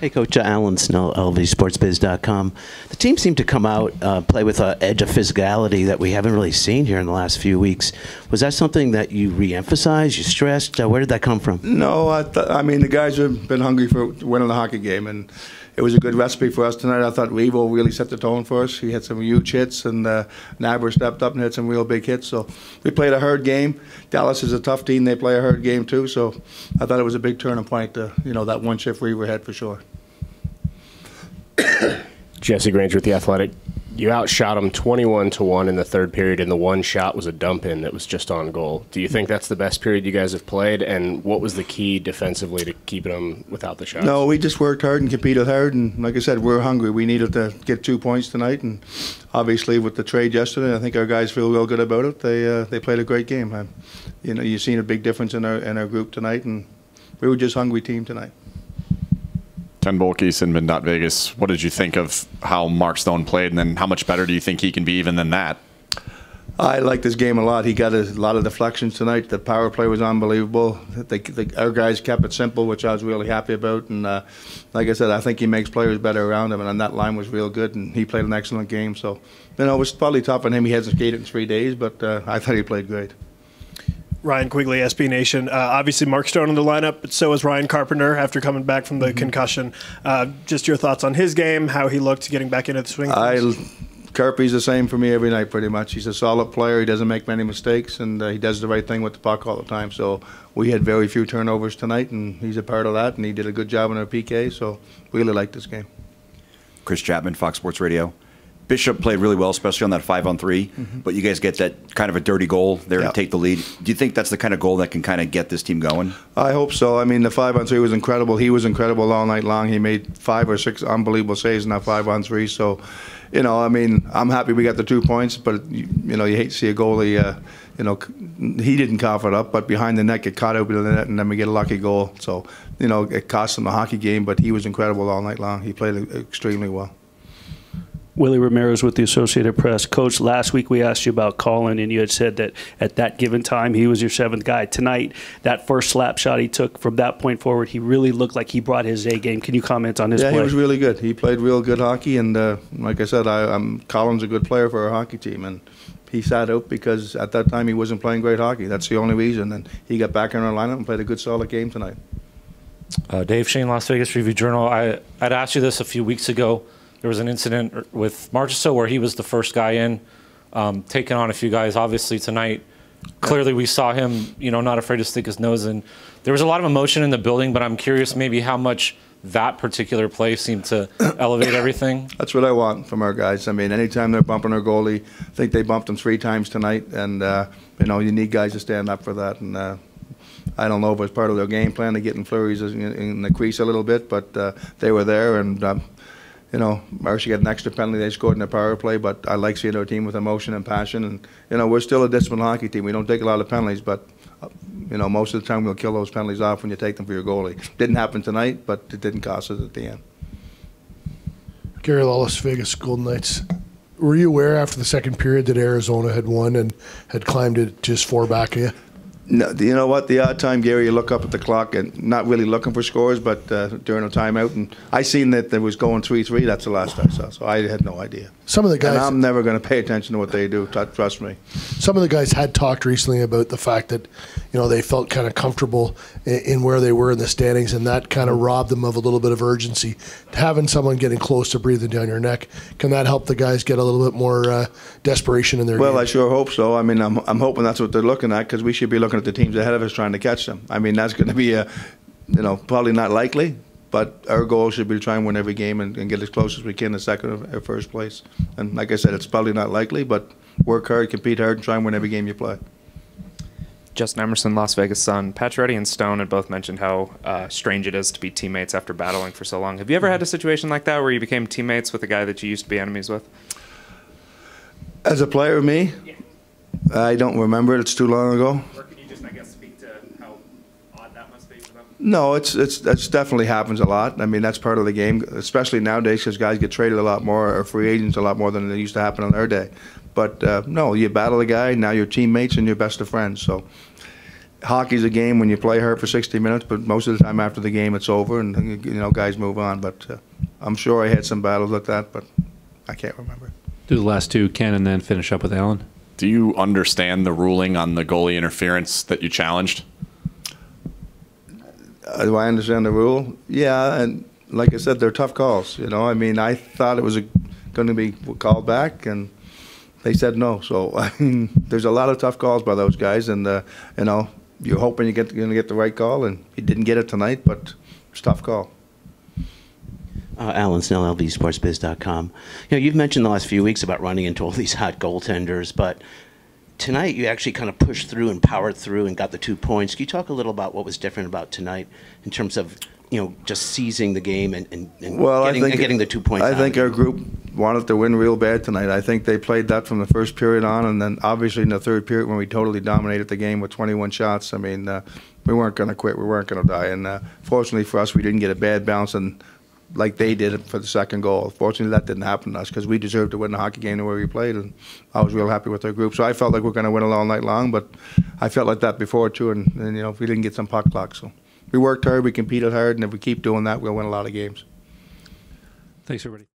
Hey, Coach Alan Snell, LVSportsBiz.com. The team seemed to come out, play with an edge of physicality that we haven't really seen here in the last few weeks. Was that something that you re-emphasized, you stressed? Where did that come from? No, I mean, the guys have been hungry for winning the hockey game, and it was a good recipe for us tonight. I thought Revo really set the tone for us. He had some huge hits, and Nabber stepped up and had some real big hits. So we played a hard game. Dallas is a tough team. They play a hard game, too. So I thought it was a big turning point, that one shift Revo had for sure. Jesse Granger with The Athletic. You outshot them 21-1 in the third period, and the one shot was a dump-in that was just on goal. Do you think that's the best period you guys have played, and what was the key defensively to keeping them without the shots? No, we just worked hard and competed hard, and like I said, we're hungry. We needed to get 2 points tonight, and obviously with the trade yesterday, I think our guys feel real good about it. They played a great game. You've seen a big difference in our group tonight, and we were just a hungry team tonight. Ken Bolkes in Midnight Vegas. What did you think of how Mark Stone played, and then how much better do you think he can be even than that? I like this game a lot. He got a lot of deflections tonight. The power play was unbelievable. Our guys kept it simple, which I was really happy about. And like I said, I think he makes players better around him, and that line was real good, and he played an excellent game. So, it was probably tough on him. He hasn't skated in 3 days, but I thought he played great. Ryan Quigley, SB Nation. Obviously, Mark Stone in the lineup, but so is Ryan Carpenter after coming back from the concussion. Just your thoughts on his game, how he looked getting back into the swing. Carpy's the same for me every night, pretty much. He's a solid player. He doesn't make many mistakes, and he does the right thing with the puck all the time. So we had very few turnovers tonight, and he's a part of that, and he did a good job on our PK. So really like this game. Chris Chapman, Fox Sports Radio. Bishop played really well, especially on that 5-on-3, but you guys get that kind of a dirty goal there to take the lead. Do you think that's the kind of goal that can kind of get this team going? I hope so. I mean, the 5-on-3 was incredible. He was incredible all night long. He made 5 or 6 unbelievable saves in that 5-on-3. So, I'm happy we got the 2 points, but, you hate to see a goalie, he didn't cough it up, but behind the net, get caught open in the net, and then we get a lucky goal. So, it cost him the hockey game, but he was incredible all night long. He played extremely well. Willie Ramirez with the Associated Press. Coach, last week we asked you about Colin, and you had said that at that given time he was your 7th guy. Tonight, that first slap shot he took from that point forward, he really looked like he brought his A game. Can you comment on his play? Yeah, he was really good. He played real good hockey, and like I said, Colin's a good player for our hockey team, and he sat out because at that time he wasn't playing great hockey. That's the only reason, and he got back in our lineup and played a good, solid game tonight. Dave Shane, Las Vegas Review-Journal. I'd asked you this a few weeks ago. There was an incident with Marchessault where he was the first guy in, taking on a few guys. Obviously tonight, clearly we saw him, not afraid to stick his nose in. There was a lot of emotion in the building, but I'm curious maybe how much that particular play seemed to elevate everything. That's what I want from our guys. I mean, anytime they're bumping our goalie, I think they bumped him 3 times tonight, and you need guys to stand up for that. And I don't know if it was part of their game plan to get in flurries in the crease a little bit, but they were there, and Marcia got an extra penalty. They scored in the power play, but I like seeing our team with emotion and passion. And, we're still a disciplined hockey team. We don't take a lot of penalties, but, most of the time we'll kill those penalties off when you take them for your goalie. Didn't happen tonight, but it didn't cost us at the end. Gary Lawless, Vegas Golden Knights. Were you aware after the second period that Arizona had won and had climbed it just 4 back of you? No, you know what? The odd time, Gary, you look up at the clock and not really looking for scores, but during a timeout, and I seen that there was going 3-3. That's the last I saw, so I had no idea. Some of the guys, and I'm never going to pay attention to what they do. Trust me. Some of the guys had talked recently about the fact that they felt kind of comfortable in where they were in the standings, and that kind of robbed them of a little bit of urgency. Having someone getting close to breathing down your neck, can that help the guys get a little bit more desperation in their game? I sure hope so. I mean, I'm hoping that's what they're looking at, because we should be looking at the teams ahead of us trying to catch them. I mean, that's going to be probably not likely, but our goal should be to try and win every game and get as close as we can to second or first place. And like I said, it's probably not likely, but work hard, compete hard, and try and win every game you play. Justin Emerson, Las Vegas Sun. Pacioretty and Stone had both mentioned how strange it is to be teammates after battling for so long. Have you ever had a situation like that where you became teammates with a guy that you used to be enemies with? As a player, me? Yeah. I don't remember it. It's too long ago. Or can you just, I guess, speak to how odd that must be for them? No, it's definitely happens a lot. I mean, that's part of the game, especially nowadays, because guys get traded a lot more, or free agents a lot more than it used to happen in our day. But no, you battle a guy, now you're teammates and you're best of friends. So hockey's a game when you play hard for 60 minutes, but most of the time after the game it's over and, guys move on. But I'm sure I had some battles like that, but I can't remember. Do the last two, Ken, and then finish up with Alan. Do you understand the ruling on the goalie interference that you challenged? Do I understand the rule? Yeah, and like I said, they're tough calls. I mean, I thought it was going to be called back, and they said no. So I mean, there's a lot of tough calls by those guys, and you're hoping you're going to get the right call, and you didn't get it tonight, but it's a tough call. Alan Snell, LVSportsBiz.com. You've mentioned the last few weeks about running into all these hot goaltenders, but tonight you actually kind of pushed through and powered through and got the 2 points. Can you talk a little about what was different about tonight in terms of just seizing the game and getting the 2 points? I think our group wanted to win real bad tonight. I think they played that from the first period on, and then obviously in the third period when we totally dominated the game with 21 shots. I mean, we weren't going to quit. We weren't going to die. And fortunately for us, we didn't get a bad bounce and like they did for the second goal. Fortunately, that didn't happen to us because we deserved to win the hockey game the way we played, and I was real happy with our group. So I felt like we're going to win it all night long, but I felt like that before too, and we didn't get some puck luck. So we worked hard, we competed hard, and if we keep doing that, we'll win a lot of games. Thanks, everybody.